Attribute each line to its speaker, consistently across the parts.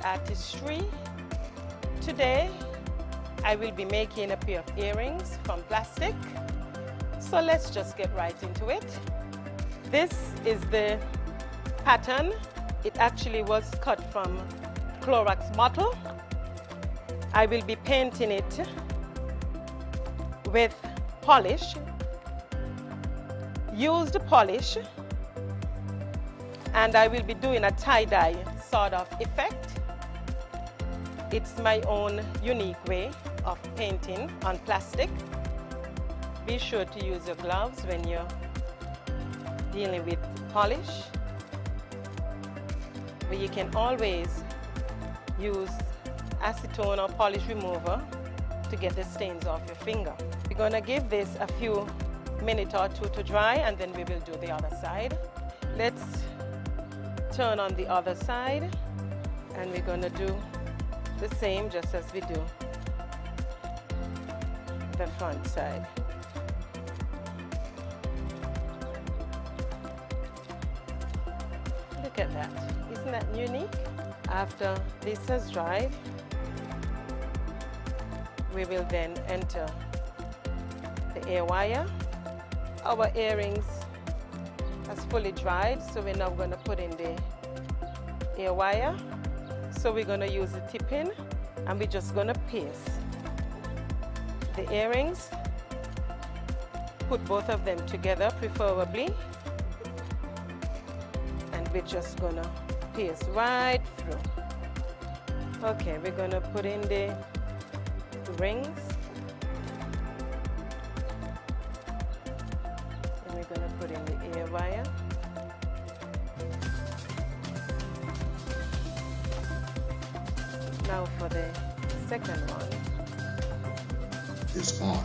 Speaker 1: Artistry. Today I will be making a pair of earrings from plastic. So let's just get right into it. This is the pattern. It actually was cut from Clorox bottle. I will be painting it with polish, used polish, and I will be doing a tie-dye sort of effect. It's my own unique way of painting on plastic. Be sure to use your gloves when you're dealing with polish, but you can always use acetone or polish remover to get the stains off your finger. We're going to give this a few minutes or two to dry, and then we will do the other side. Let's turn on the other side, and we're going to do the same just as we do the front side. Look at that. Isn't that unique? After this has dried, we will then enter the air wire. Our earrings has fully dried, so we're now going to put in the air wire. So we're going to use the tip-in, and we're just going to paste the earrings. Put both of them together, preferably. And we're just going to paste right through. Okay, we're going to put in the rings. And we're going to put in the ear wire. Now for the second one.
Speaker 2: It's on.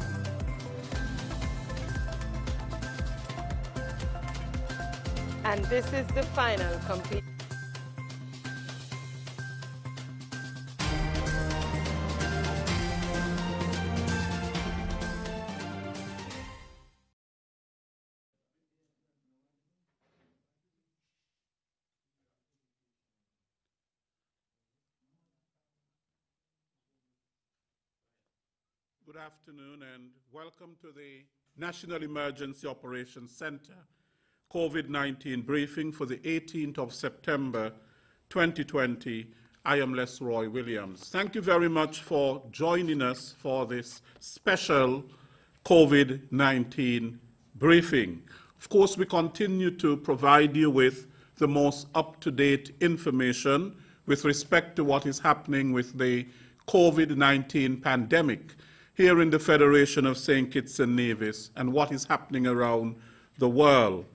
Speaker 1: And this is the final complete.
Speaker 3: Good afternoon and welcome to the National Emergency Operations Center COVID-19 briefing for the 18th of September 2020. I am Les Roy Williams. Thank you very much for joining us for this special COVID-19 briefing. Of course, we continue to provide you with the most up-to-date information with respect to what is happening with the COVID-19 pandemic here in the Federation of St. Kitts and Nevis and what is happening around the world.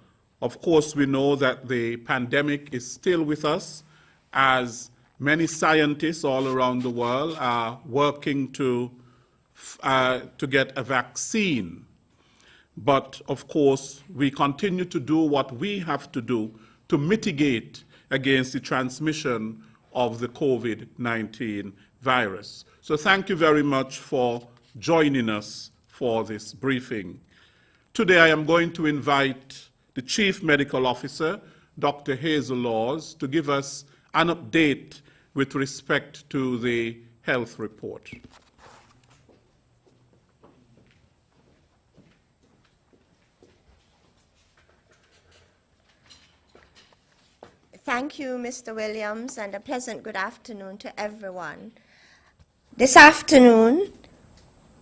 Speaker 3: Of course, we know that the pandemic is still with us as many scientists all around the world are working to get a vaccine. But of course, we continue to do what we have to do to mitigate against the transmission of the COVID-19 virus. So thank you very much for joining us for this briefing. Today I am going to invite the Chief Medical Officer, Dr. Hazel Laws, to give us an update with respect to the health report.
Speaker 4: Thank you, Mr. Williams, and a pleasant good afternoon to everyone. This afternoon,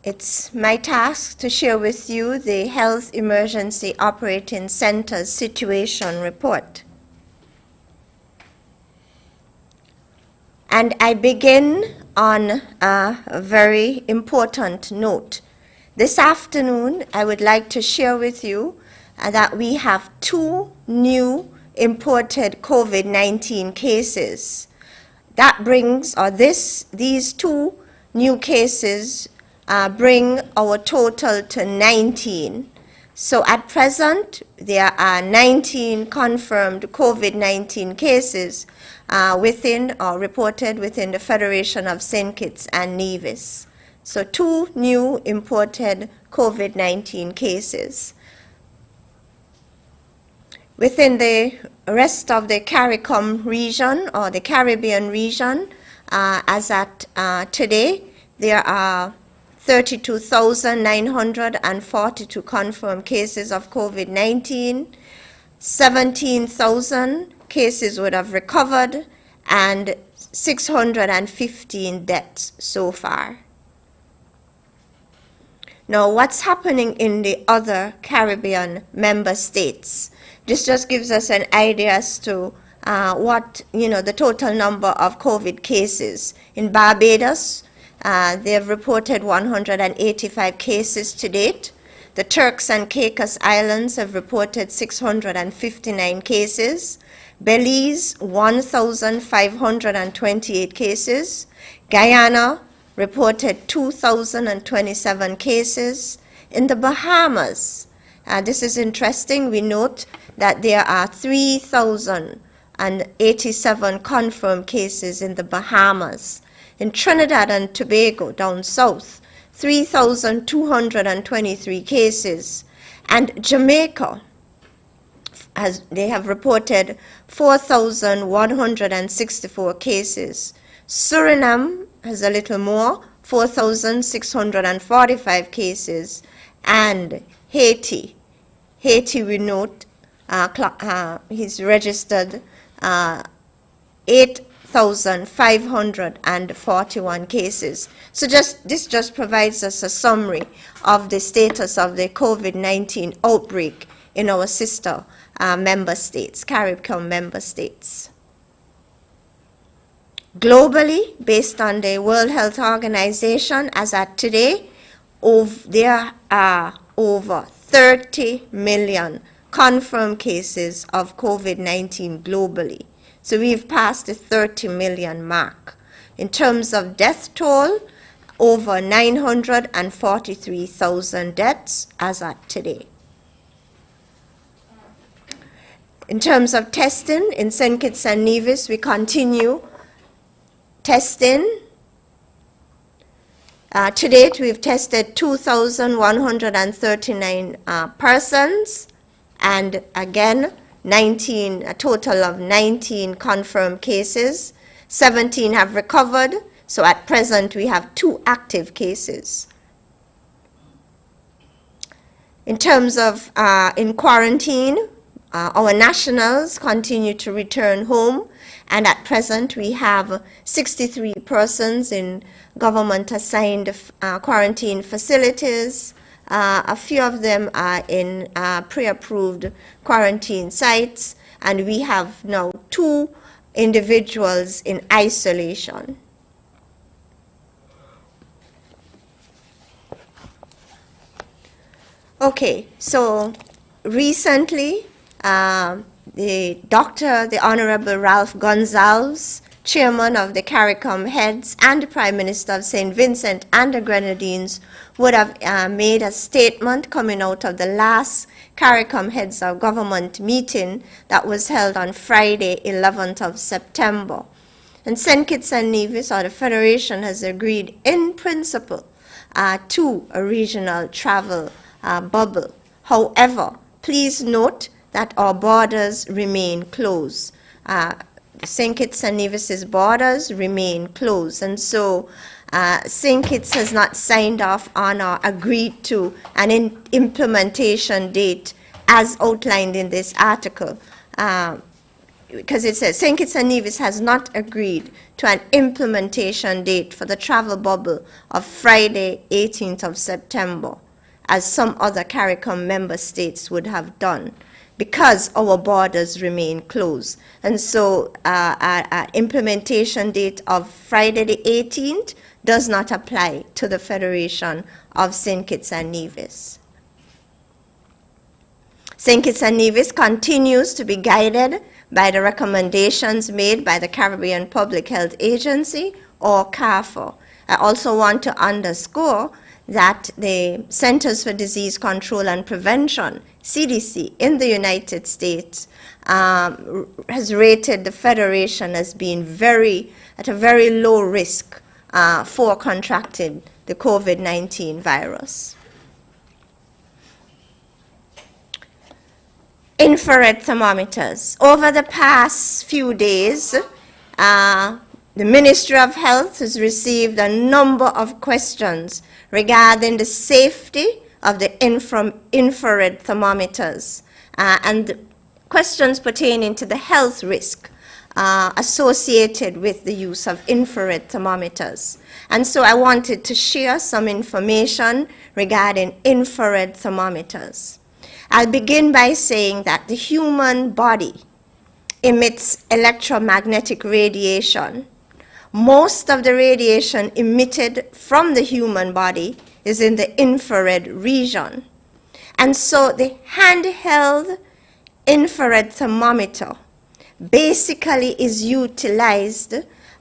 Speaker 4: it's my task to share with you the Health Emergency Operating Center's situation report. And I begin on a very important note. This afternoon, I would like to share with you that we have 2 new imported COVID-19 cases. That brings, these 2 new cases bring our total to 19. So at present, there are 19 confirmed COVID-19 cases within or reported within the Federation of St. Kitts and Nevis. So 2 new imported COVID-19 cases. Within the rest of the CARICOM region or the Caribbean region, As at today, there are 32,942 confirmed cases of COVID-19, 17,000 cases would have recovered, and 615 deaths so far. Now, what's happening in the other Caribbean member states? This just gives us an idea as to the total number of COVID cases. In Barbados, they have reported 185 cases to date. The Turks and Caicos Islands have reported 659 cases. Belize, 1,528 cases. Guyana reported 2,027 cases. In the Bahamas, this is interesting, we note that there are 3,087 confirmed cases in the Bahamas. In Trinidad and Tobago, down south, 3,223 cases. And Jamaica, they have reported 4,164 cases. Suriname has a little more, 4,645 cases. And Haiti we note, he's registered 8,541 cases. So this just provides us a summary of the status of the COVID-19 outbreak in our sister member states, Caribbean member states. Globally, based on the World Health Organization, as at today, there are over 30 million confirmed cases of COVID-19 globally. So we've passed the 30 million mark. In terms of death toll, over 943,000 deaths as at today. In terms of testing, in St. Kitts and Nevis, we continue testing. To date, we've tested 2,139 persons, and again, a total of 19 confirmed cases. 17 have recovered, so at present we have 2 active cases. In terms of in quarantine, our nationals continue to return home, and at present we have 63 persons in government-assigned quarantine facilities. A few of them are in pre-approved quarantine sites, and we have now 2 individuals in isolation. Okay, so recently, the Honorable Ralph Gonsalves, Chairman of the CARICOM Heads and the Prime Minister of St. Vincent and the Grenadines, would have made a statement coming out of the last CARICOM Heads of Government meeting that was held on Friday, 11th of September. And St. Kitts and Nevis, or the Federation, has agreed in principle to a regional travel bubble. However, please note that our borders remain closed. St. Kitts and Nevis's borders remain closed, and so St. Kitts has not signed off on or agreed to an implementation date as outlined in this article, because it says St. Kitts and Nevis has not agreed to an implementation date for the travel bubble of Friday, 18th of September, as some other CARICOM member states would have done, because our borders remain closed. And so implementation date of Friday the 18th does not apply to the Federation of St. Kitts and Nevis. St. Kitts and Nevis continues to be guided by the recommendations made by the Caribbean Public Health Agency, or CARPHA. I also want to underscore that the Centers for Disease Control and Prevention, CDC, in the United States has rated the Federation as being at a very low risk for contracting the COVID-19 virus. Infrared thermometers. Over the past few days, The Ministry of Health has received a number of questions regarding the safety of the infrared thermometers and questions pertaining to the health risk associated with the use of infrared thermometers. And so I wanted to share some information regarding infrared thermometers. I'll begin by saying that the human body emits electromagnetic radiation. Most of the radiation emitted from the human body is in the infrared region. And so the handheld infrared thermometer basically is utilized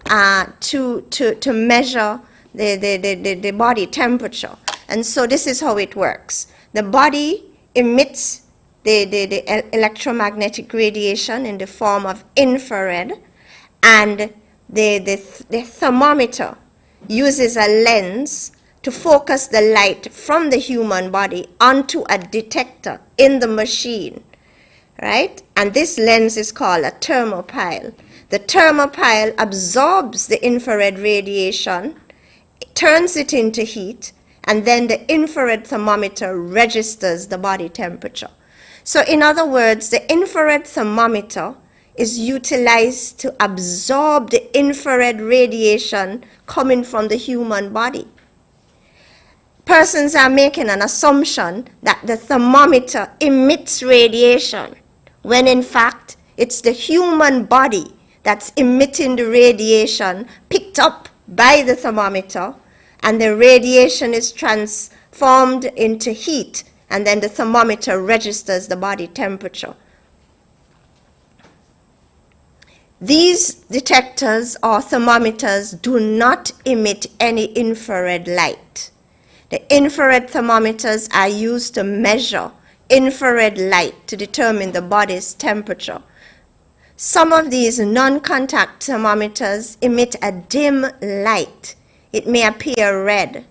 Speaker 4: to measure the body temperature. And so this is how it works. The body emits the electromagnetic radiation in the form of infrared, and the thermometer uses a lens to focus the light from the human body onto a detector in the machine, right? And this lens is called a thermopile. The thermopile absorbs the infrared radiation, turns it into heat, and then the infrared thermometer registers the body temperature. So in other words, the infrared thermometer is utilized to absorb the infrared radiation coming from the human body. Persons are making an assumption that the thermometer emits radiation, when in fact it's the human body that's emitting the radiation picked up by the thermometer, and the radiation is transformed into heat, and then the thermometer registers the body temperature. These detectors or thermometers do not emit any infrared light. The infrared thermometers are used to measure infrared light to determine the body's temperature. Some of these non-contact thermometers emit a dim light. It may appear red.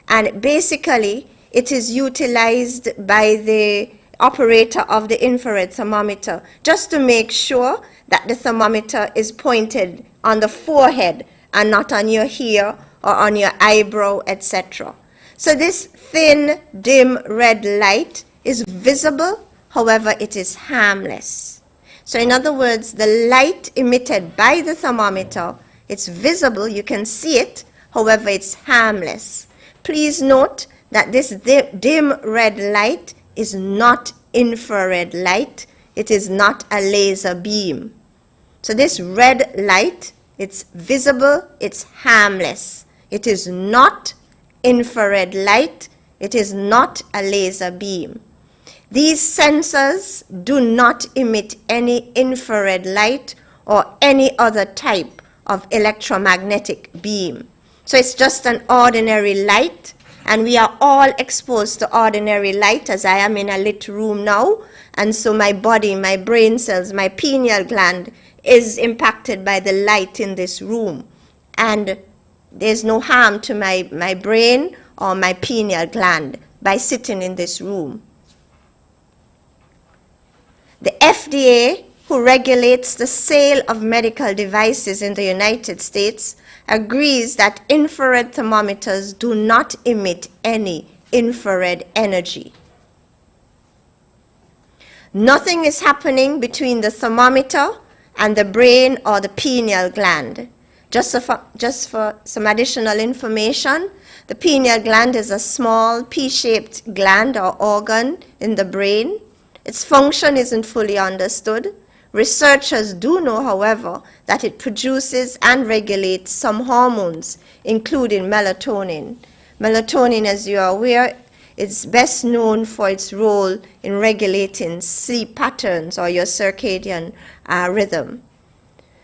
Speaker 4: And basically, it is utilized by the operator of the infrared thermometer just to make sure that the thermometer is pointed on the forehead and not on your hair or on your eyebrow, etc. So this thin, dim red light is visible, however, it is harmless. So in other words, the light emitted by the thermometer, it's visible, you can see it, however, it's harmless. Please note that this dim red light is not infrared light. It is not a laser beam. So this red light, it's visible, it's harmless. It is not infrared light. It is not a laser beam. These sensors do not emit any infrared light or any other type of electromagnetic beam. So it's just an ordinary light, and we are all exposed to ordinary light, as I am in a lit room now, and so my body, my brain cells, my pineal gland is impacted by the light in this room, and there's no harm to my brain or my pineal gland by sitting in this room. The FDA, who regulates the sale of medical devices in the United States, agrees that infrared thermometers do not emit any infrared energy. Nothing is happening between the thermometer and the brain or the pineal gland. Just for some additional information, the pineal gland is a small pea-shaped gland or organ in the brain. Its function isn't fully understood. Researchers do know, however, that it produces and regulates some hormones, including melatonin. Melatonin, as you are aware, is best known for its role in regulating sleep patterns or your circadian rhythm.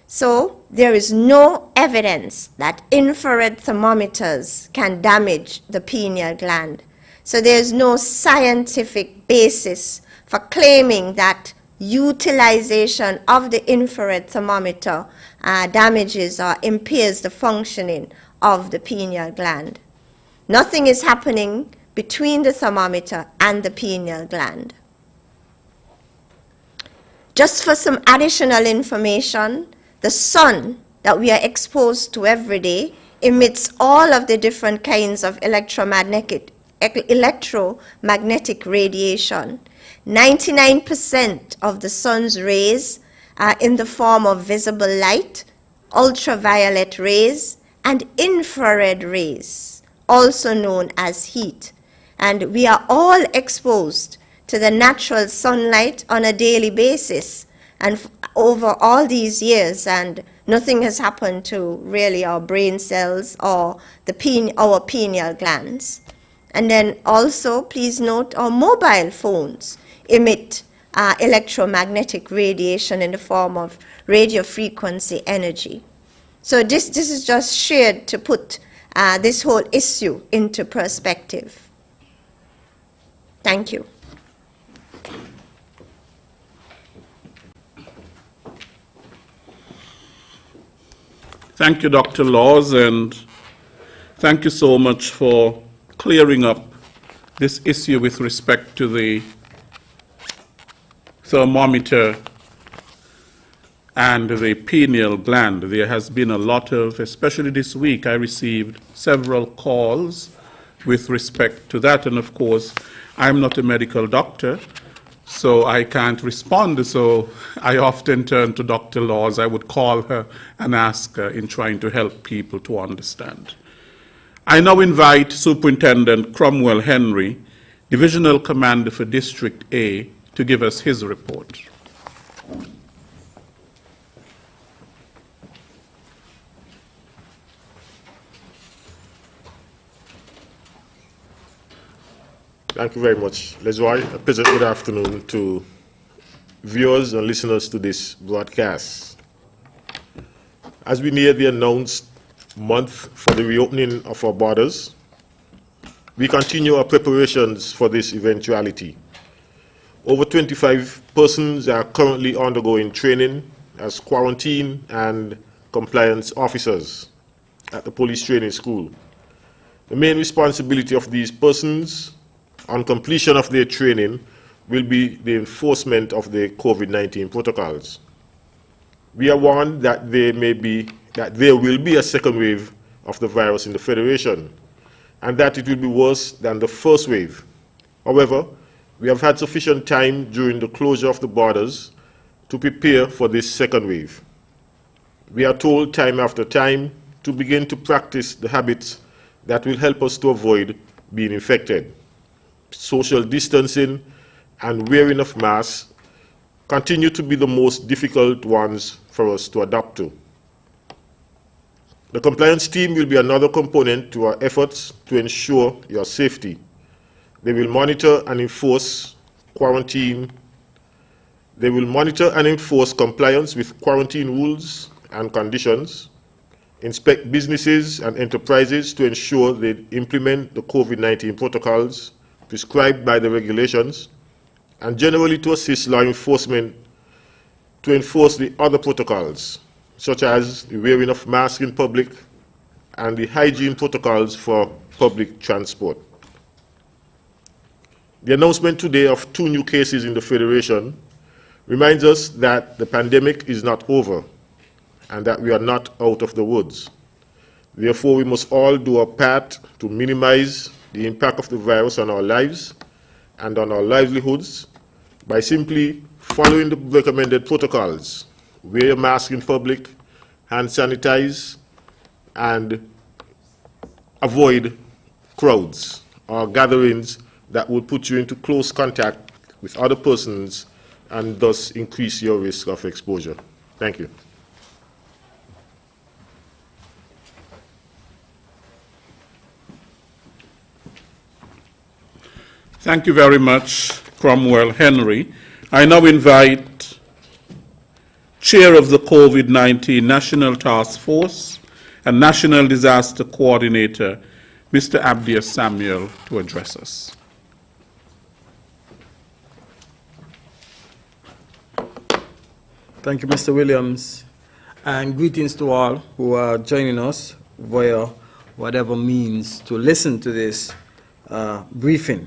Speaker 4: So there is no evidence that infrared thermometers can damage the pineal gland. So there is no scientific basis for claiming that utilization of the infrared thermometer damages or impairs the functioning of the pineal gland. Nothing is happening between the thermometer and the pineal gland. Just for some additional information, the sun that we are exposed to every day emits all of the different kinds of electromagnetic radiation. 99% of the sun's rays are in the form of visible light, ultraviolet rays, and infrared rays, also known as heat. And we are all exposed to the natural sunlight on a daily basis and over all these years, and nothing has happened to really our brain cells or our pineal glands. And then also, please note, our mobile phones emit electromagnetic radiation in the form of radio frequency energy. So this is just shared to put this whole issue into perspective. Thank you.
Speaker 3: Thank you, Dr. Laws, and thank you so much for clearing up this issue with respect to the thermometer and the pineal gland. There has been a lot of, especially this week, I received several calls with respect to that, and of course, I'm not a medical doctor, so I can't respond, so I often turn to Dr. Laws. I would call her and ask her in trying to help people to understand. I now invite Superintendent Cromwell Henry, Divisional Commander for District A, to give us his report.
Speaker 2: Thank you very much, Leslie. A pleasant good afternoon to viewers and listeners to this broadcast. As we near the announced month for the reopening of our borders, we continue our preparations for this eventuality. Over 25 persons are currently undergoing training as quarantine and compliance officers at the police training school. The main responsibility of these persons on completion of their training will be the enforcement of the COVID-19 protocols. We are warned that there will be a second wave of the virus in the Federation, and that it will be worse than the first wave. However, we have had sufficient time during the closure of the borders to prepare for this second wave. We are told time after time to begin to practice the habits that will help us to avoid being infected. Social distancing and wearing of masks continue to be the most difficult ones for us to adapt to. The compliance team will be another component to our efforts to ensure your safety. They will monitor and enforce compliance with quarantine rules and conditions, inspect businesses and enterprises to ensure they implement the COVID-19 protocols prescribed by the regulations, and generally to assist law enforcement to enforce the other protocols, such as the wearing of masks in public and the hygiene protocols for public transport. The announcement today of 2 new cases in the Federation reminds us that the pandemic is not over and that we are not out of the woods. Therefore, we must all do our part to minimize the impact of the virus on our lives and on our livelihoods by simply following the recommended protocols. Wear your mask in public, hand sanitize, and avoid crowds or gatherings that would put you into close contact with other persons and thus increase your risk of exposure. Thank you.
Speaker 3: Thank you very much, Cromwell Henry. I now invite Chair of the COVID-19 National Task Force and National Disaster Coordinator, Mr. Abdias Samuel, to address us.
Speaker 5: Thank you, Mr. Williams, and greetings to all who are joining us via whatever means to listen to this briefing.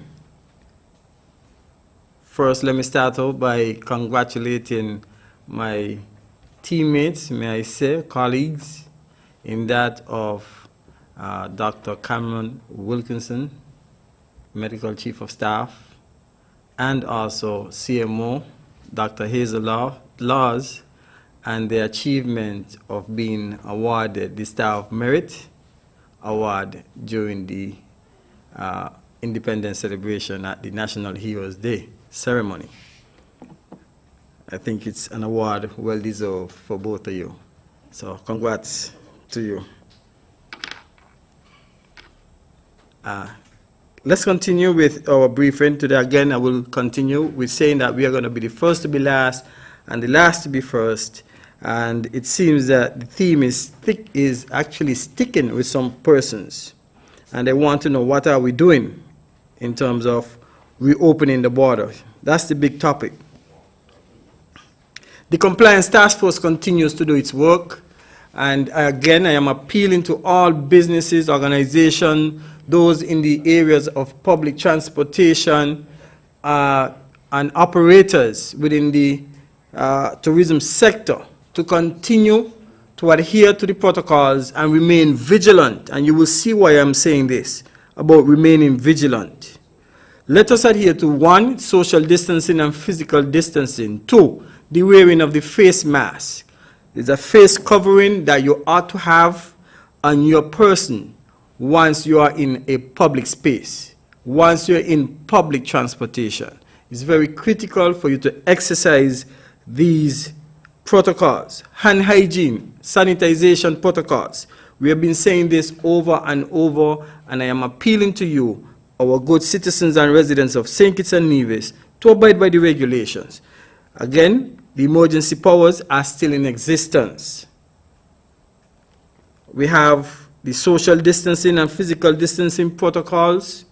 Speaker 5: First, let me start out by congratulating my teammates, may I say, colleagues, in that of Dr. Cameron Wilkinson, Medical Chief of Staff, and also CMO, Dr. Hazel Laws, and the achievement of being awarded the Star of Merit Award during the Independence celebration at the National Heroes Day ceremony. I think it's an award well deserved for both of you. So congrats to you. Let's continue with our briefing today. Again, I will continue with saying that we are going to be the first to be last and the last to be first. And it seems that the theme is actually sticking with some persons. And they want to know, what are we doing in terms of reopening the border? That's the big topic. The Compliance Task Force continues to do its work. And again, I am appealing to all businesses, organizations, those in the areas of public transportation, and operators within the tourism sector to continue to adhere to the protocols and remain vigilant. And you will see why I'm saying this, about remaining vigilant. Let us adhere to 1, social distancing and physical distancing. 2, the wearing of the face mask. It's a face covering that you ought to have on your person once you are in a public space, once you're in public transportation. It's very critical for you to exercise these protocols. Hand hygiene, sanitization protocols. We have been saying this over and over, and I am appealing to you, our good citizens and residents of St. Kitts and Nevis, to abide by the regulations. Again, the emergency powers are still in existence. We have the social distancing and physical distancing protocols.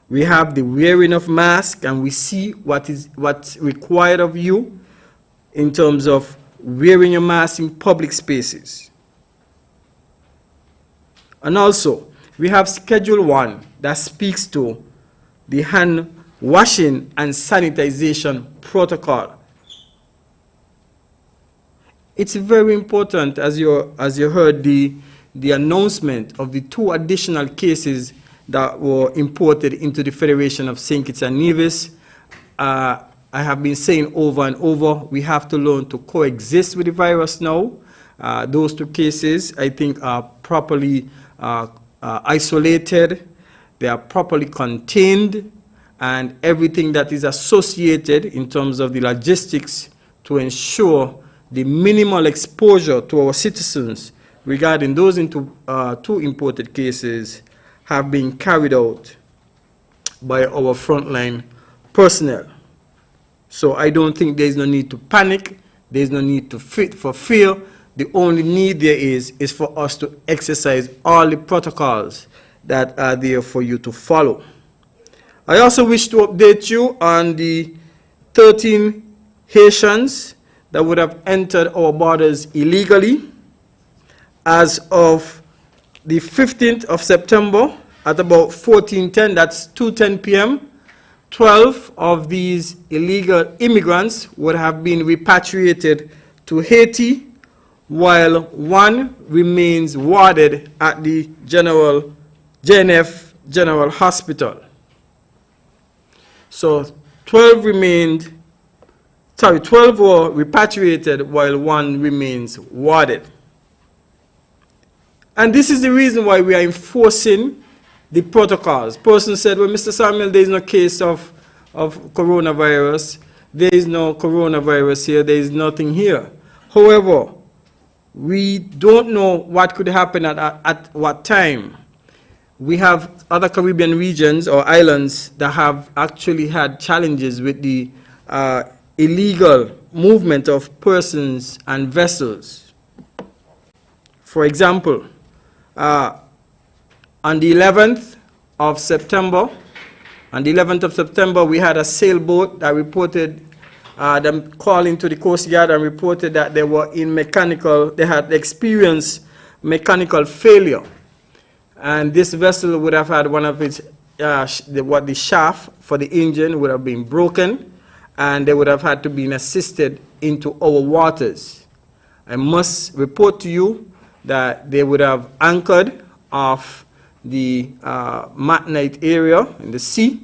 Speaker 5: We have the wearing of masks, and we see what's required of you in terms of wearing your mask in public spaces. And also, we have Schedule 1 that speaks to the hand washing and sanitization protocol. It's very important, as you heard the announcement of the 2 additional cases that were imported into the Federation of St. Kitts and Nevis. I have been saying over and over, we have to learn to coexist with the virus now. Those 2 cases, I think, are properly isolated. They are properly contained, and everything that is associated in terms of the logistics to ensure the minimal exposure to our citizens regarding those 2 imported cases have been carried out by our frontline personnel. So I don't think there's no need to panic. There's no need to for fear. The only need there is for us to exercise all the protocols that are there for you to follow. I also wish to update you on the 13 Haitians that would have entered our borders illegally. As of the 15th of September at about 14:10, that's 2:10 p.m., 12 of these illegal immigrants would have been repatriated to Haiti, while 1 remains warded at the JNF General Hospital. So 12 were repatriated while 1 remains warded. And this is the reason why we are enforcing the protocols. Person said, well, Mr. Samuel, there is no case of coronavirus. There is no coronavirus here. There is nothing here. However, we don't know what could happen at what time. We have other Caribbean regions or islands that have actually had challenges with the illegal movement of persons and vessels. For example, on the 11th of September, we had a sailboat that reported them calling to the Coast Guard and reported that they were they had experienced mechanical failure. And this vessel would have had one of its, the shaft for the engine would have been broken, and they would have had to be assisted into our waters. I must report to you that they would have anchored off the Matnite area in the sea,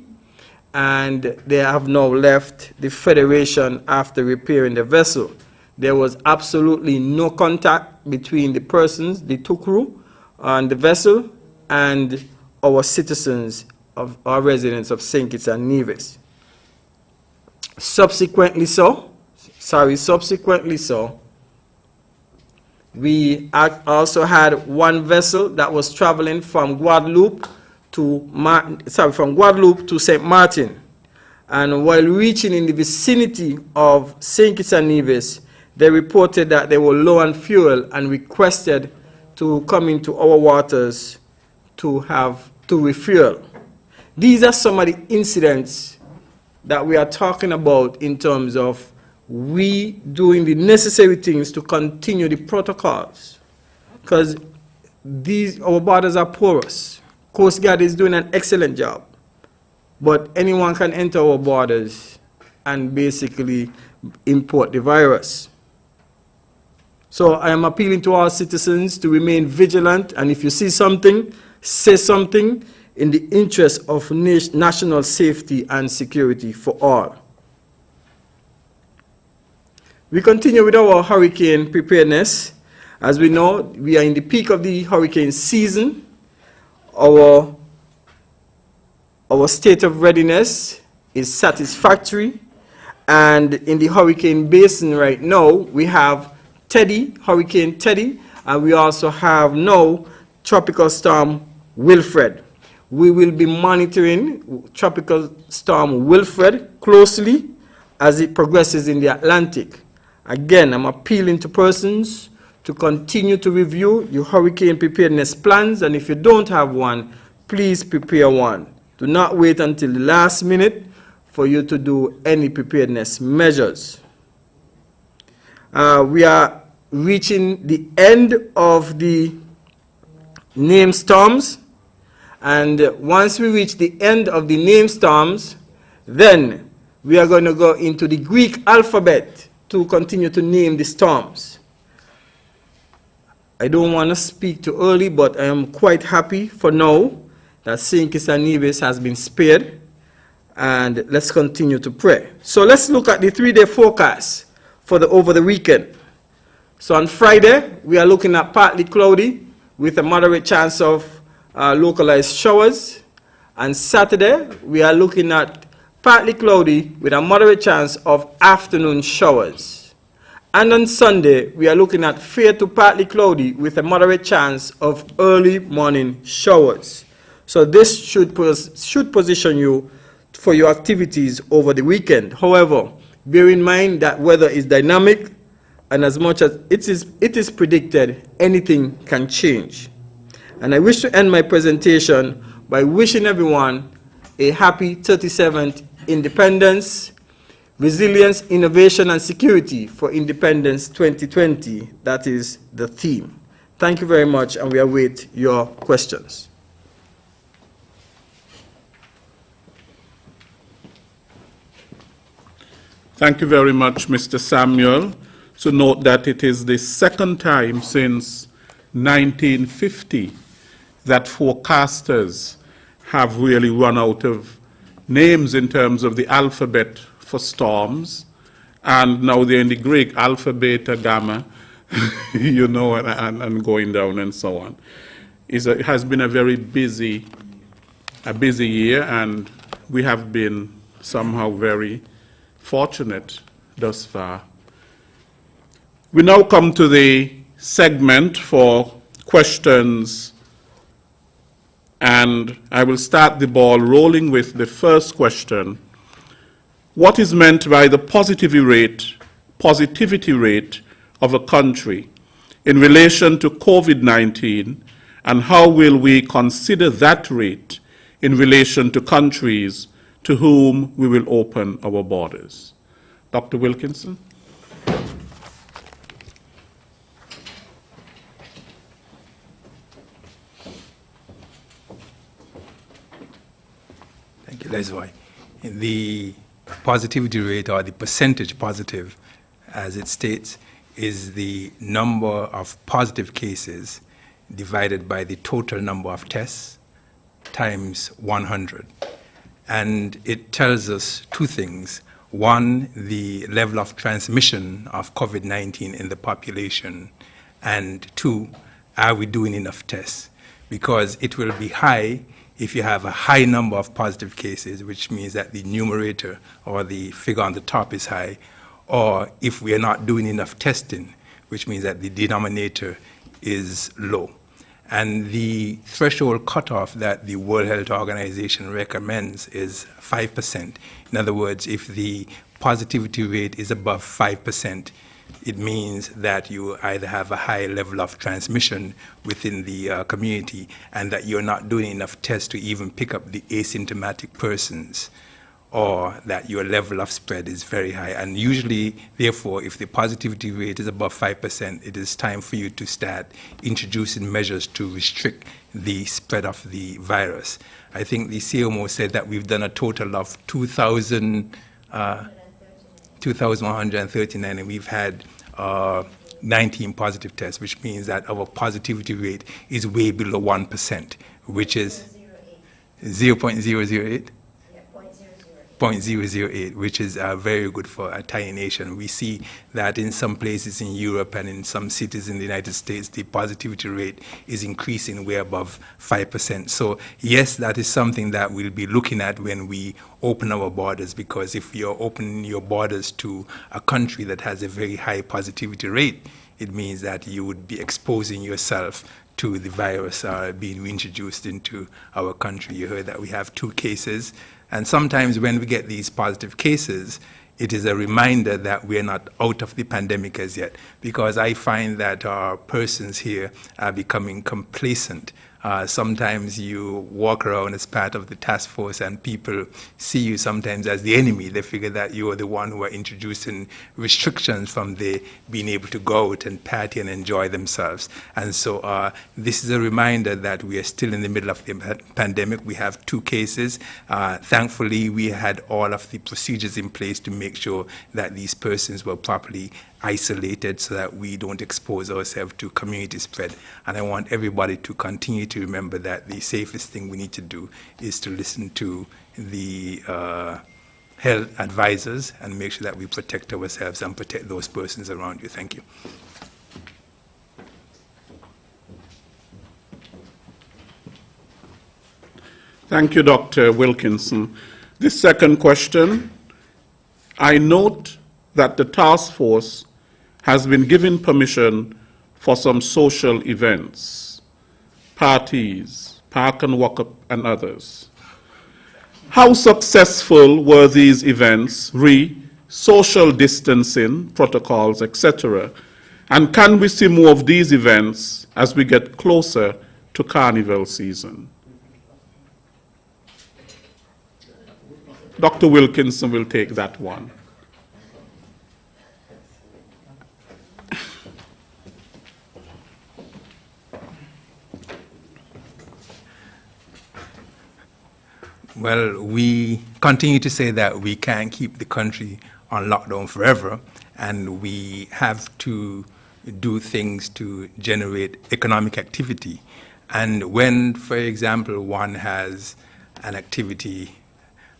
Speaker 5: and they have now left the Federation after repairing the vessel. There was absolutely no contact between the persons, the two crew on the vessel, and our citizens of our residents of St. Kitts and Nevis. Subsequently so, we also had one vessel that was traveling from Guadeloupe to St. Martin. And while reaching in the vicinity of St. Kitts and Nevis, they reported that they were low on fuel and requested to come into our waters to refuel. These are some of the incidents that we are talking about in terms of we doing the necessary things to continue the protocols, because our borders are porous. Coast Guard is doing an excellent job, but anyone can enter our borders and basically import the virus. So I am appealing to our citizens to remain vigilant, and if you see something, say something in the interest of national safety and security for all. We continue with our hurricane preparedness. As we know, we are in the peak of the hurricane season. Our state of readiness is satisfactory. And in the hurricane basin right now, we have Hurricane Teddy, and we also have now Tropical Storm Wilfred. We will be monitoring Tropical Storm Wilfred closely as it progresses in the Atlantic. Again, I'm appealing to persons to continue to review your hurricane preparedness plans, and if you don't have one, please prepare one. Do not wait until the last minute for you to do any preparedness measures. We are reaching the end of the named storms, and once we reach the end of the named storms, then we are going to go into the Greek alphabet to continue to name the storms. I don't want to speak too early, but I am quite happy for now that St. Kitts and Nevis has been spared, and let's continue to pray. So let's look at the 3-day forecast for over the weekend. So on Friday, we are looking at partly cloudy with a moderate chance of localized showers. On Saturday, we are looking at partly cloudy with a moderate chance of afternoon showers. And on Sunday, we are looking at fair to partly cloudy with a moderate chance of early morning showers. So this should position you for your activities over the weekend. However, bear in mind that weather is dynamic, and as much as it is predicted, anything can change. And I wish to end my presentation by wishing everyone a happy 37th Independence, Resilience, Innovation, and Security for Independence 2020. That is the theme. Thank you very much, and we await your questions.
Speaker 3: Thank you very much, Mr. Samuel. So note that it is the second time since 1950 that forecasters have really run out of names in terms of the alphabet for storms, and now they're in the Greek alpha, beta, gamma, you know, and going down and so on. It has been a very busy year, and we have been somehow very fortunate thus far. We now come to the segment for questions, and I will start the ball rolling with the first question. What is meant by the positivity rate of a country in relation to COVID-19, and how will we consider that rate in relation to countries to whom we will open our borders? Dr. Wilkinson.
Speaker 6: Thank you, Leslie. The positivity rate, or the percentage positive, as it states, is the number of positive cases divided by the total number of tests times 100. And it tells us two things. One, the level of transmission of COVID-19 in the population, and two, are we doing enough tests? Because it will be high if you have a high number of positive cases, which means that the numerator or the figure on the top is high, or if we are not doing enough testing, which means that the denominator is low. And the threshold cutoff that the World Health Organization recommends is 5%. In other words, if the positivity rate is above 5%, it means that you either have a high level of transmission within the community and that you're not doing enough tests to even pick up the asymptomatic persons, or that your level of spread is very high. And usually, therefore, if the positivity rate is above 5%, it is time for you to start introducing measures to restrict the spread of the virus. I think the CMO said that we've done a total of 2,139, and we've had 19 positive tests, which means that our positivity rate is way below 1%, which is 0.008? 0.008, which is very good for a tiny nation. We see that in some places in Europe and in some cities in the United States, the positivity rate is increasing way above 5%. So yes, that is something that we'll be looking at when we open our borders, because if you're opening your borders to a country that has a very high positivity rate, it means that you would be exposing yourself to the virus being introduced into our country. You heard that we have 2 cases. And sometimes when we get these positive cases, it is a reminder that we're not out of the pandemic as yet, because I find that our persons here are becoming complacent. Sometimes you walk around as part of the task force and people see you sometimes as the enemy. They figure that you are the one who are introducing restrictions from they being able to go out and party and enjoy themselves. And so this is a reminder that we are still in the middle of the pandemic. We have 2 cases. Thankfully, we had all of the procedures in place to make sure that these persons were properly isolated so that we don't expose ourselves to community spread. And I want everybody to continue to remember that the safest thing we need to do is to listen to the health advisors and make sure that we protect ourselves and protect those persons around you. Thank you.
Speaker 3: Thank you, Dr. Wilkinson. The second question, I note that the task force has been given permission for some social events, parties, park and walk up, and others. How successful were these events, social distancing protocols, etc.? And can we see more of these events as we get closer to Carnival season? Dr. Wilkinson will take that one.
Speaker 6: Well, we continue to say that we can't keep the country on lockdown forever, and we have to do things to generate economic activity. And when, for example, one has an activity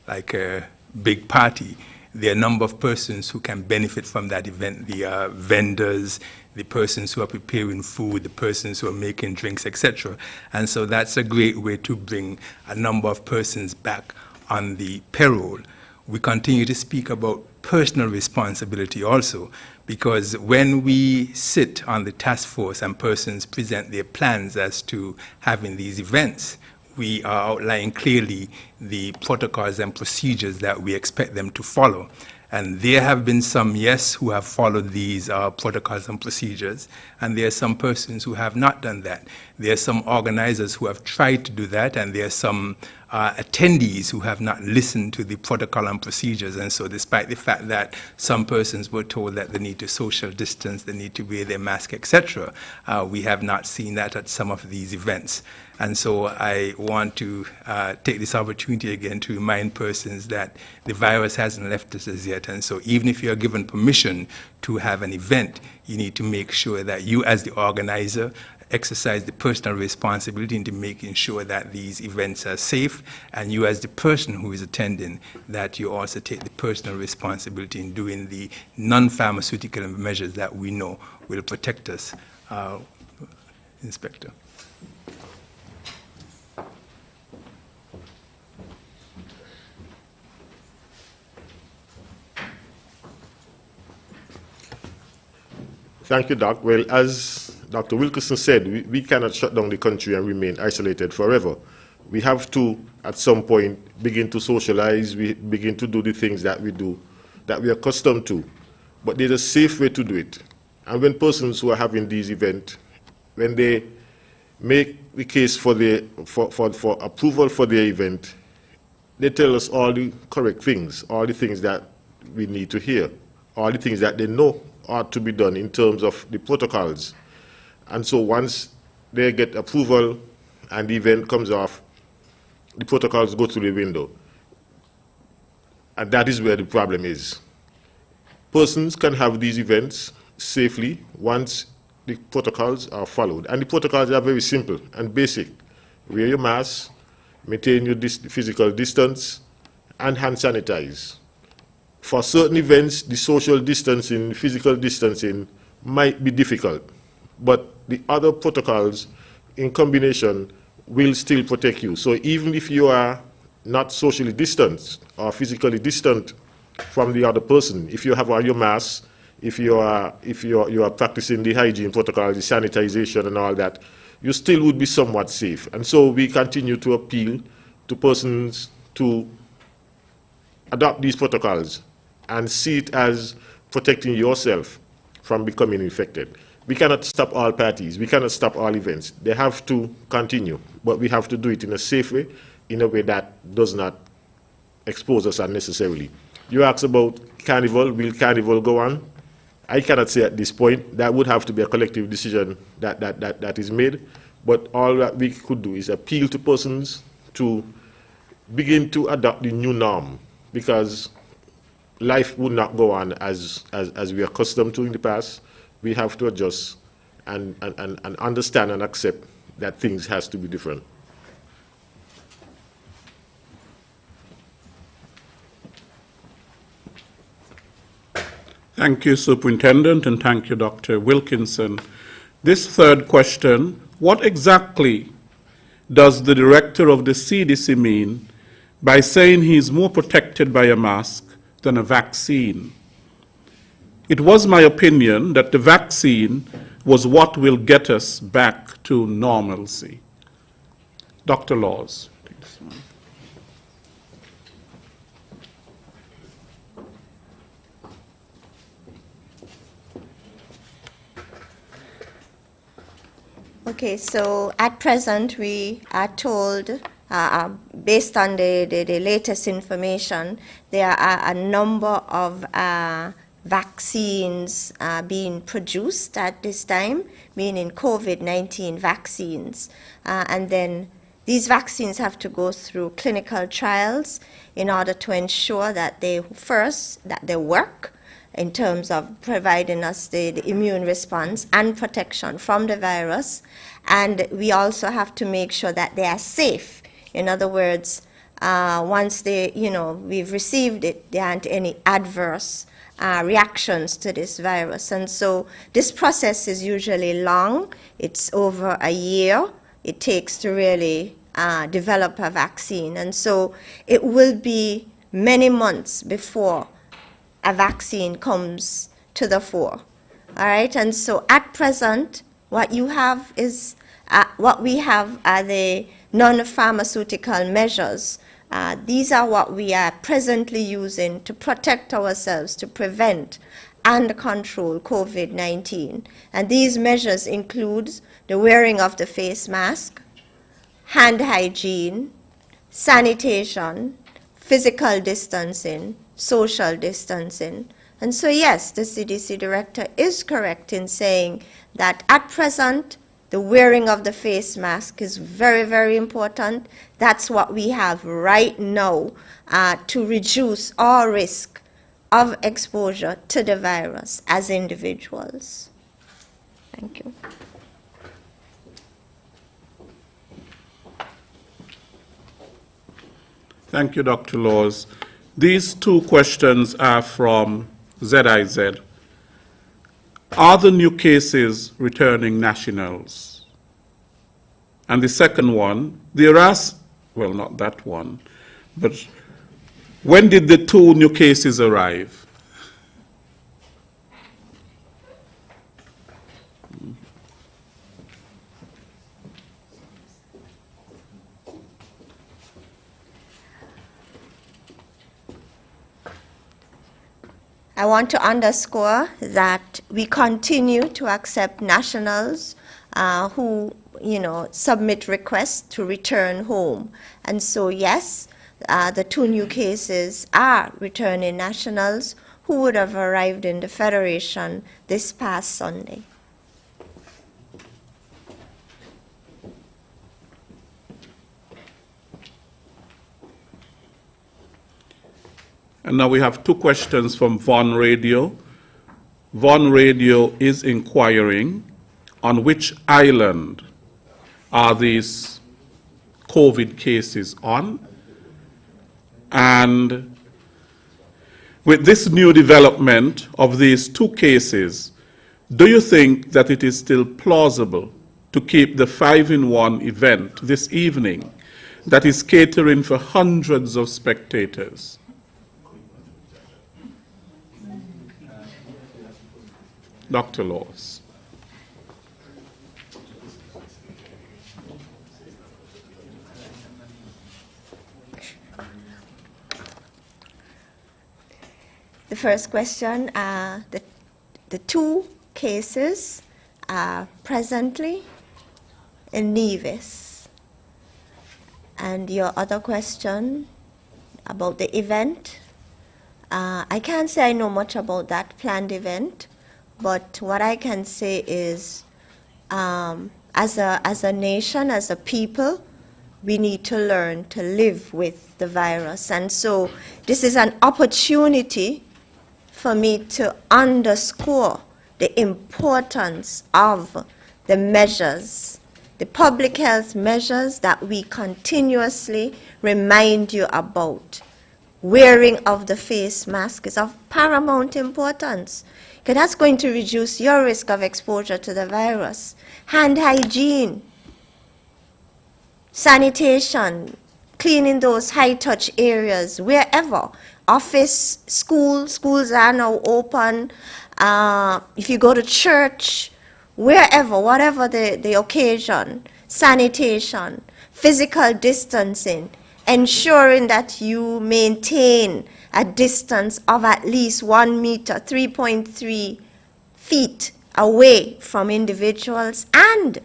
Speaker 6: like a big party, there are a number of persons who can benefit from that event. The vendors, the persons who are preparing food, the persons who are making drinks, etc. And so that's a great way to bring a number of persons back on the payroll. We continue to speak about personal responsibility also, because when we sit on the task force and persons present their plans as to having these events, we are outlining clearly the protocols and procedures that we expect them to follow. And there have been some, yes, who have followed these protocols and procedures, and there are some persons who have not done that. There are some organizers who have tried to do that, and there are some attendees who have not listened to the protocol and procedures. And so despite the fact that some persons were told that they need to social distance, they need to wear their mask, etc., we have not seen that at some of these events. And so I want to take this opportunity again to remind persons that the virus hasn't left us as yet. And so even if you're given permission to have an event, you need to make sure that you as the organizer exercise the personal responsibility into making sure that these events are safe, and you as the person who is attending, that you also take the personal responsibility in doing the non-pharmaceutical measures that we know will protect us. Inspector.
Speaker 2: Thank you, Doc. Well, as Dr. Wilkerson said, we cannot shut down the country and remain isolated forever. We have to, at some point, begin to socialize, we begin to do the things that we do, that we are accustomed to. But there's a safe way to do it. And when persons who are having these events, when they make the case for approval for their event, they tell us all the correct things, all the things that we need to hear, all the things that they know ought to be done in terms of the protocols. And so once they get approval and the event comes off, the protocols go through the window. And that is where the problem is. Persons can have these events safely once the protocols are followed. And the protocols are very simple and basic. Wear your mask, maintain your physical distance, and hand sanitize. For certain events, the social distancing, physical distancing might be difficult, but the other protocols in combination will still protect you. So even if you are not socially distanced or physically distant from the other person, if you have on your mask, if you are practicing the hygiene protocol, the sanitization and all that, you still would be somewhat safe. And so we continue to appeal to persons to adopt these protocols and see it as protecting yourself from becoming infected. We cannot stop all parties. We cannot stop all events. They have to continue, but we have to do it in a safe way, in a way that does not expose us unnecessarily. You asked about carnival. Will carnival go on? I cannot say at this point. That would have to be a collective decision that is made, but all that we could do is appeal to persons to begin to adopt the new norm, because life would not go on as we are accustomed to in the past. We have to adjust and understand and accept that things has to be different.
Speaker 3: Thank you, Superintendent, and thank you, Dr. Wilkinson. This third question, what exactly does the director of the CDC mean by saying he is more protected by a mask than a vaccine? It was my opinion that the vaccine was what will get us back to normalcy. Dr. Laws. Take this one.
Speaker 4: Okay, so at present we are told, based on the latest information, there are a number of vaccines being produced at this time, meaning COVID-19 vaccines. And then these vaccines have to go through clinical trials in order to ensure that they work in terms of providing us the immune response and protection from the virus. And we also have to make sure that they are safe. In other words, once we've received it, there aren't any adverse reactions to this virus. And so this process is usually long. It's over a year it takes to really develop a vaccine. And so it will be many months before a vaccine comes to the fore. All right, and so at present, what we have are the non-pharmaceutical measures. These are what we are presently using to protect ourselves, to prevent and control COVID-19. And these measures include the wearing of the face mask, hand hygiene, sanitation, physical distancing, social distancing. And so yes, the CDC director is correct in saying that at present, the wearing of the face mask is very, very important. That's what we have right now to reduce our risk of exposure to the virus as individuals. Thank you.
Speaker 3: Thank you, Dr. Laws. These two questions are from ZIZ. Are the new cases returning nationals? And the second one, well, not that one, but when did the two new cases arrive?
Speaker 4: I want to underscore that we continue to accept nationals who, submit requests to return home. And so, yes, the two new cases are returning nationals who would have arrived in the Federation this past Sunday.
Speaker 3: And now we have two questions from Von Radio. Von Radio is inquiring on which island are these COVID cases on? And with this new development of these two cases, do you think that it is still plausible to keep the 5-in-1 event this evening that is catering for hundreds of spectators? Dr. Laws.
Speaker 4: The first question, the two cases are presently in Nevis. And your other question about the event, I can't say I know much about that planned event. But what I can say is, as a nation, as a people, we need to learn to live with the virus. And so this is an opportunity for me to underscore the importance of the measures, the public health measures that we continuously remind you about. Wearing of the face mask is of paramount importance, because that's going to reduce your risk of exposure to the virus. Hand hygiene, sanitation, cleaning those high-touch areas, wherever. Office, schools are now open. If you go to church, wherever, whatever the occasion, sanitation, physical distancing, ensuring that you maintain a distance of at least 1 meter, 3.3 feet away from individuals, and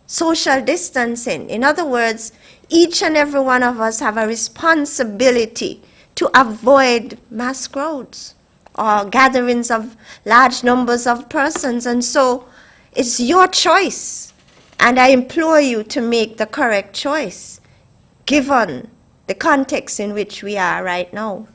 Speaker 4: social distancing. In other words, each and every one of us have a responsibility to avoid mass crowds or gatherings of large numbers of persons. And so it's your choice, and I implore you to make the correct choice given the context in which we are right now.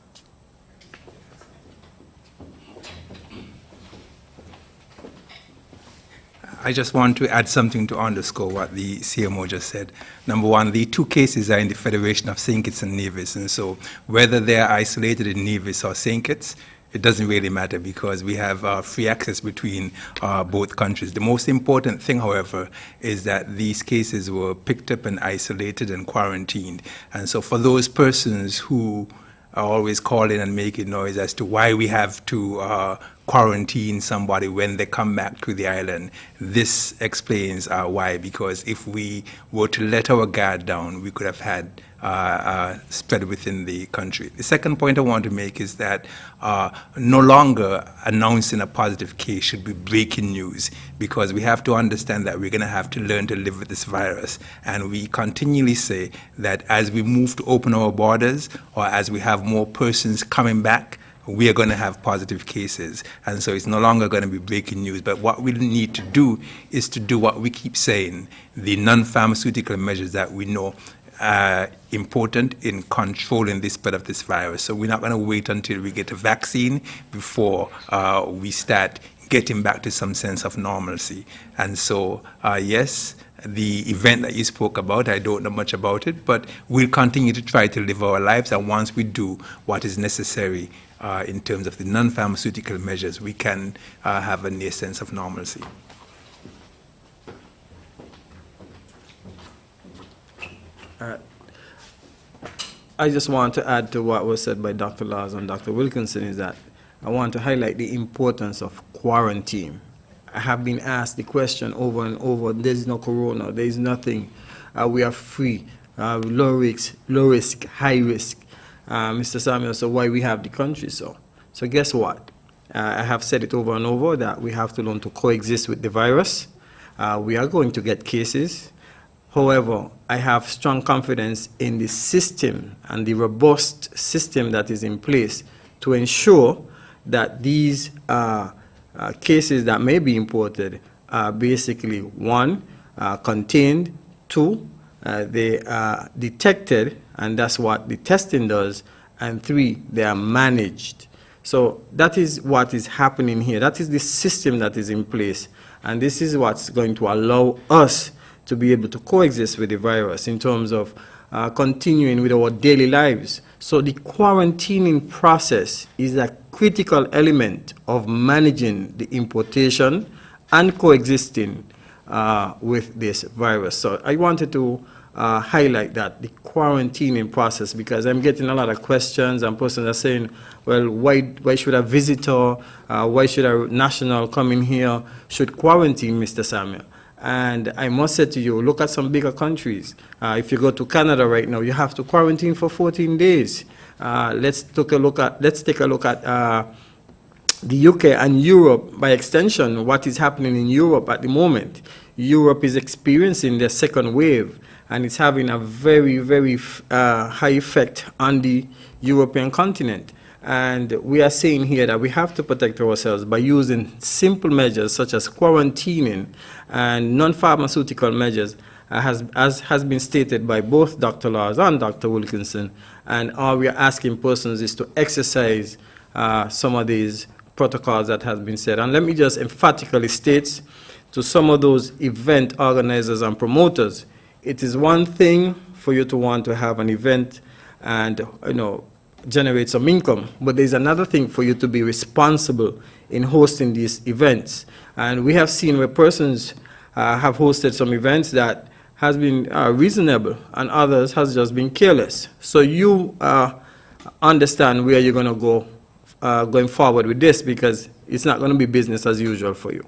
Speaker 6: I just want to add something to underscore what the CMO just said. Number one, the two cases are in the Federation of St. Kitts and Nevis, and so whether they're isolated in Nevis or St. Kitts, it doesn't really matter because we have free access between both countries. The most important thing, however, is that these cases were picked up and isolated and quarantined. And so for those persons who are always calling and making noise as to why we have to quarantine somebody when they come back to the island. This explains why, because if we were to let our guard down, we could have had spread within the country. The second point I want to make is that no longer announcing a positive case should be breaking news, because we have to understand that we're going to have to learn to live with this virus. And we continually say that as we move to open our borders, or as we have more persons coming back, we are going to have positive cases. And so it's no longer going to be breaking news. But what we need to do is to do what we keep saying, the non-pharmaceutical measures that we know important in controlling the spread of this virus. So we're not going to wait until we get a vaccine before we start getting back to some sense of normalcy. And so, yes, the event that you spoke about, I don't know much about it, but we'll continue to try to live our lives. And once we do what is necessary in terms of the non-pharmaceutical measures, we can have a near sense of normalcy.
Speaker 5: I just want to add to what was said by Dr. Laws and Dr. Wilkinson is that I want to highlight the importance of quarantine. I have been asked the question over and over, there's no corona, there's nothing, we are free, low risk, high risk. Mr. Samuel, so why we have the country so? So guess what? I have said it over and over that we have to learn to coexist with the virus. We are going to get cases. However, I have strong confidence in the system and the robust system that is in place to ensure that these cases that may be imported are basically, one, contained, two, they are detected, and that's what the testing does, and three, they are managed. So that is what is happening here. That is the system that is in place, and this is what's going to allow us to be able to coexist with the virus in terms of continuing with our daily lives. So the quarantining process is a critical element of managing the importation and coexisting with this virus. So I wanted to highlight that, the quarantining process, because I'm getting a lot of questions and persons are saying, well, why should a visitor, why should a national come in here, should quarantine, Mr. Samuel? And I must say to you, look at some bigger countries. If you go to Canada right now, you have to quarantine for 14 days. Let's take a look at the UK and Europe, by extension, what is happening in Europe at the moment. Europe is experiencing their second wave, and it's having a very, very high effect on the European continent. And we are saying here that we have to protect ourselves by using simple measures such as quarantining and non-pharmaceutical measures, as has been stated by both Dr. Laws and Dr. Wilkinson. And all we are asking persons is to exercise some of these protocols that has been said. And let me just emphatically state to some of those event organizers and promoters, it is one thing for you to want to have an event and, generate some income, but there's another thing for you to be responsible in hosting these events. And we have seen where persons have hosted some events that has been reasonable, and others has just been careless. So you understand where you're going to go going forward with this, because it's not going to be business as usual for you.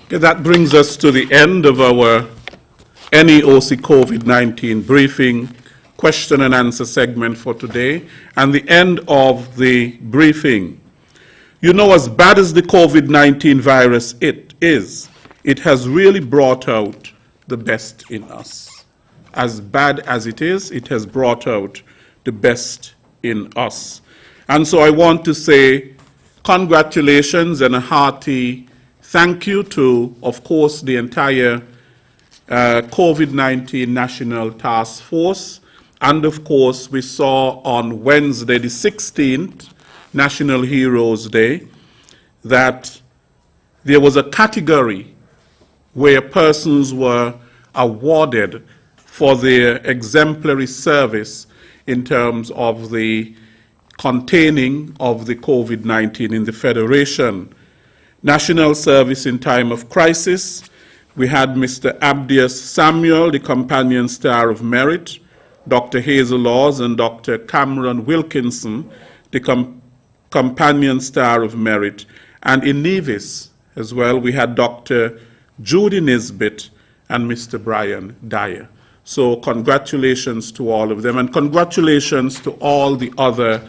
Speaker 3: Okay, that brings us to the end of our NEOC COVID-19 briefing question and answer segment for today, and the end of the briefing. You know, as bad as the COVID-19 virus it has really brought out the best in us. As bad as it has brought out the best in us. And so I want to say congratulations and a hearty thank you to, of course, the entire COVID-19 National Task Force. And of course, we saw on Wednesday, the 16th, National Heroes Day, that there was a category where persons were awarded for their exemplary service in terms of the containing of the COVID-19 in the Federation. National Service in Time of Crisis, we had Mr. Abdias Samuel, the Companion Star of Merit, Dr. Hazel Laws and Dr. Cameron Wilkinson, the Companion Star of Merit. And in Nevis as well, we had Dr. Judy Nisbet and Mr. Brian Dyer. So congratulations to all of them, and congratulations to all the other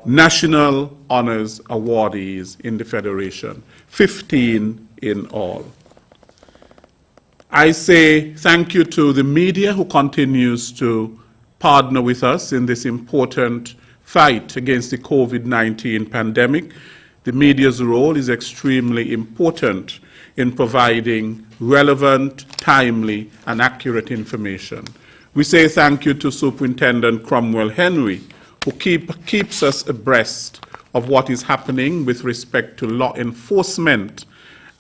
Speaker 3: National Honors awardees in the Federation, 15 in all. I say thank you to the media who continues to partner with us in this important fight against the COVID-19 pandemic. The media's role is extremely important in providing relevant, timely, and accurate information. We say thank you to Superintendent Cromwell Henry, who keeps us abreast of what is happening with respect to law enforcement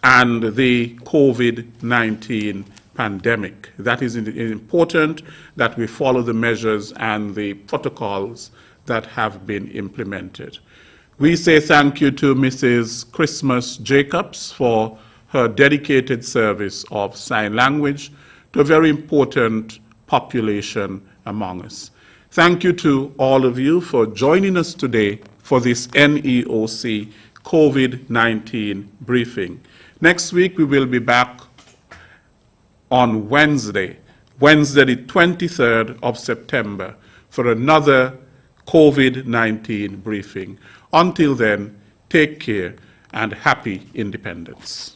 Speaker 3: and the COVID-19 pandemic. That is important that we follow the measures and the protocols that have been implemented. We say thank you to Mrs. Christmas Jacobs for her dedicated service of sign language to a very important population among us. Thank you to all of you for joining us today for this NEOC COVID-19 briefing. Next week we will be back on Wednesday the 23rd of September, for another COVID-19 briefing. Until then, take care and happy independence.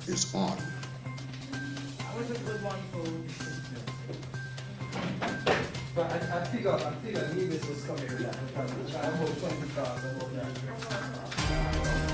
Speaker 7: It's on.
Speaker 5: But I figure Nevis was coming with that. I hope 20 cars.